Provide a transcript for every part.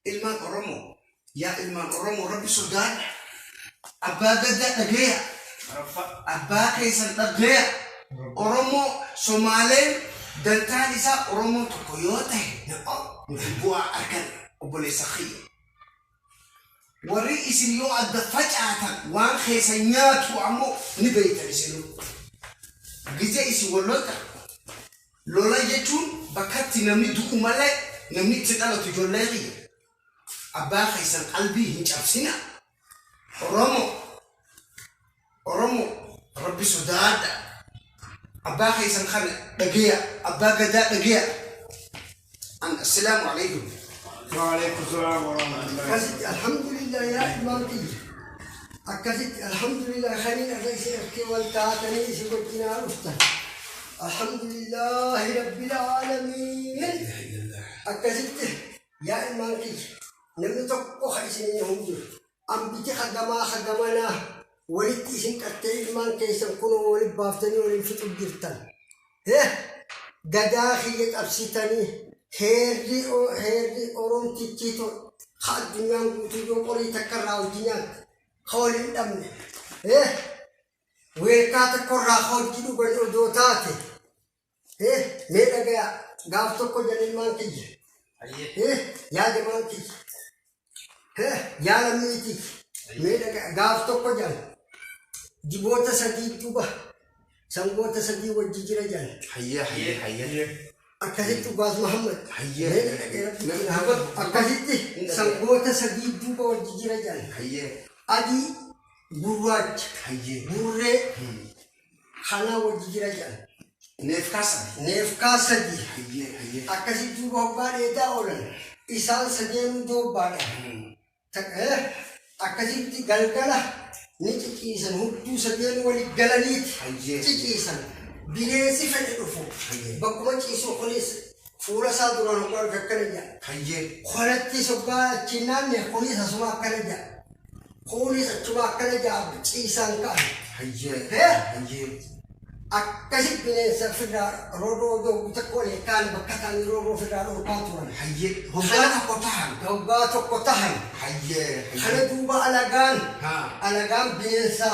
ilmaan Oromoo yaa ilmaan Oromoo rabbi sodaadha abbaa gaddaa dhageeya abbaa keessan dhageeya Oromoo Somaaleen dantaan isaa Oromoo tokko yoo ta'e nuti bu'aa argan obboleessa kiyya warri isin yoo adda facaatan waan keessa nyaatu ammoo ni beektan isinuu gite isin lola jechuun bakkatti namni du'u malee namni itti dhalatu ijoollee kiyya abbaa keessan qalbii hin cabsina Oromoo rabbi sodaadha abbaa keessan kana dhageeya abbaa gadaa dhageeya assalaamu alaykum وعليكم السلام ورحمة الله. الحمد لله يا إمامتي. أكدت الحمد لله خلينا نسيرك والتعاتني سبتنا رفتا. الحمد لله رب العالمين. أكدت يا إمامتي. نمتك أخيسني همجر. أم بيتي خدمنا ولدت اسم كتير إيمان كيسم كنوا ولد بافتني ولد فتو جرتن. قداخية أبسطني. هيري أورم تيجيتو خادميان بتوجو قولي تكرر وجيان خالي الأمن ويكات كرر خال كيلو بنو دوتاتي ميدا جا غافتو كوجان مانكي يا جمانكي يا لميتي ميدا جا غافتو كوجان جبوتا سدي توبا سانغوتا سدي وجيجرا جان حيا أكاديت باز محمد أكاديت سانغوتا سدي توبا وجيجرا جان أدي بوراج بورة خلا وجيجرا جان نفكاسا دي أكاديت توبا بارة دا أولن إسال سديم دو بارة أكاديت غلغلا نيجي هوتو سديم ولي غلانيت تيجيسن بينسي فدفو بكم تيسو خليس فورا سادرون قال ككنجا خلتي سبا تشينان خليس سما كنجا خليس سما كنجا تيسان كان أكاسي بينسي فدا رودو دو تقولي كان بكتان رودو فدا روباتون هوباتو كوتاهن خلدو با ألغان بينسا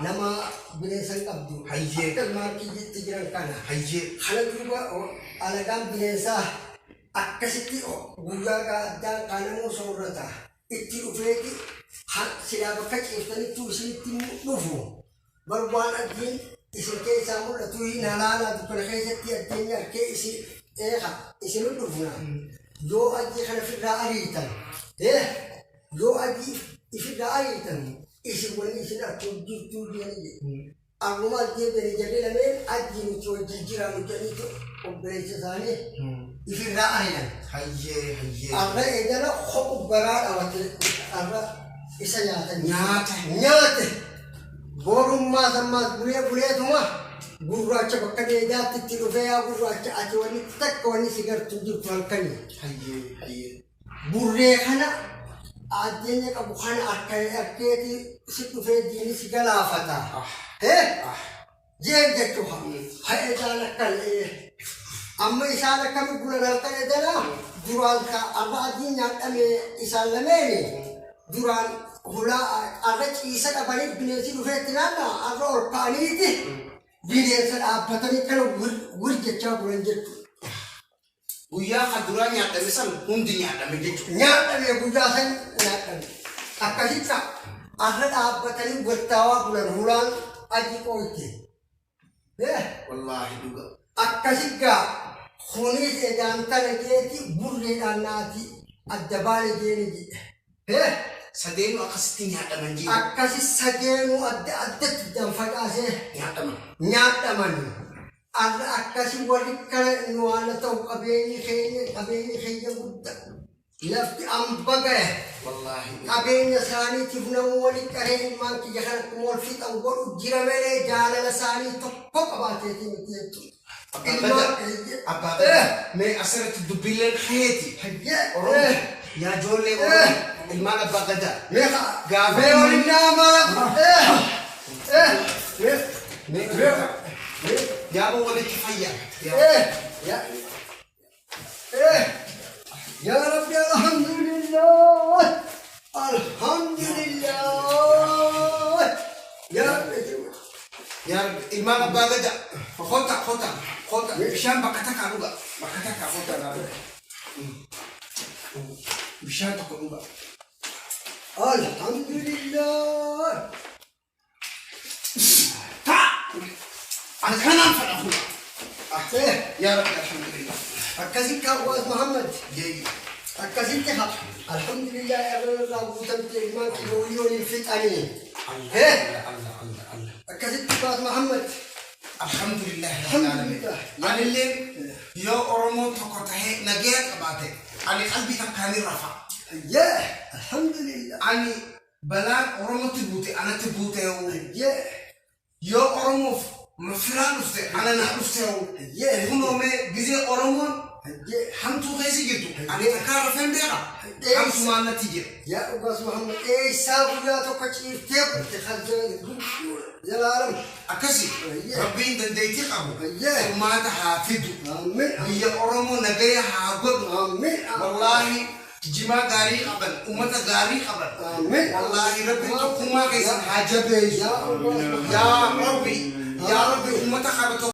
لما بينسان كابدو أكل ماركي تجران كان خلدو با ألغان بينسا أكاسي بوجاكا دان كانمو سورتا إتيرو فيكي سيابا كاچ إفتاني توسي تيمو بربان أدين isin keessa mul'atu hin halaala dukkana keessatti addeenyi harkee isin dhufna yoo adii kana firraa ariitan yoo adii ifirraa ariitan isin wanni isin akkuma jirtuu deemee akkuma addee bere jallee lameen adii nuti wajjin jiraanu jedhaniitu obboleessa isaanii ifirraa ariitan arra eegala ho'u baraa dhawate arra isa nyaate borumma sama bulee tuma gurraacha bakka deedaatti itti dhufee yaa gurraacha ati wanni takka wanni si gartu jirtu halkanii burree kana addeenya qabu kana akkeeti si dhufee diini si galaafata jeen jechuudha haa isaan akkan amma isaan akkami bulan halkan edana duraan ka arra adiin nyaadhame isaan lameeni duraan hula arra ciisa dhabanii bineensi dhufeetti naanna arra ol ka'aniiti bineensa dhaabbatanii kana jechaa bulan jechuudha. Guyyaa kaduraa nyaadhame san hundi nyaadhame jechuudha. Nyaadhame guyyaa san nyaadhame. Akkasitti arra dhaabbatanii waltaawaa bulan hulaan adii qooyte. Wallaahi dhuga. Akkasitti kunis egaan tana jeeti burreedhaan naati adda baale jeeni jedhe. Sadeenu akkasitti nyaadhaman jiru. Akkasi sadeenu addatti danfadhaasee nyaadhaman. Arra akkasi warri kana nu waan ta'u qabeenyi keenya guddaa. Lafti amba gahe. Qabeenya isaaniitiif namuu wali qaree ilmaan kiyya kana akkuma wal fixan godhu jira malee jaalala isaanii tokko qabaateetii miti jechuudha. Abbaa mee asirratti dubbileen keeti. Oromoo yaa ijoollee Oromoo. المال بغدا قافي والنامة يا ابو ولد كفايه يا رب يا الحمد لله abbaa gadaa. Kota. Bishaan bakka takkaa dhuga. Bakka takkaa kota laala. Bishaan tokko dhuga. Alhamdulillah. Ani kanaan fadha dhuga. يا رب الحمد لله. أكاسيك أبواس محمد. جاي. أكاسيك خب. الحمد لله يا رب وتمت إيمان كيلوليون الفتاني. الله. أكاسيك أبواس محمد. الحمد لله رب العالمين. أنا اللي يا أرمو تقطعه نجاك بعده. أنا قلبي تكاني رفع. الحمد لله. أنا بلان أرمو تبوتي أنا تبوتي يا أرمو مفران أفتح أنا نأفتح هنا ما جزء أرمون هم تغيزي جدو أنا تكرر فين بيرا هم سمع النتيجة يا أبواس محمد إيه سافر تكشير تيب تخزن يا العالم أكسي ربي دنديتي قبو Yeah. وما تحافظوا آمين هي أرمو نجايا حاجب آمين والله جما غاري قبل أمة غاري قبل آمين والله ربي تقوم كيسن حاجب يا أبواس محمد يا ربي أمة خبط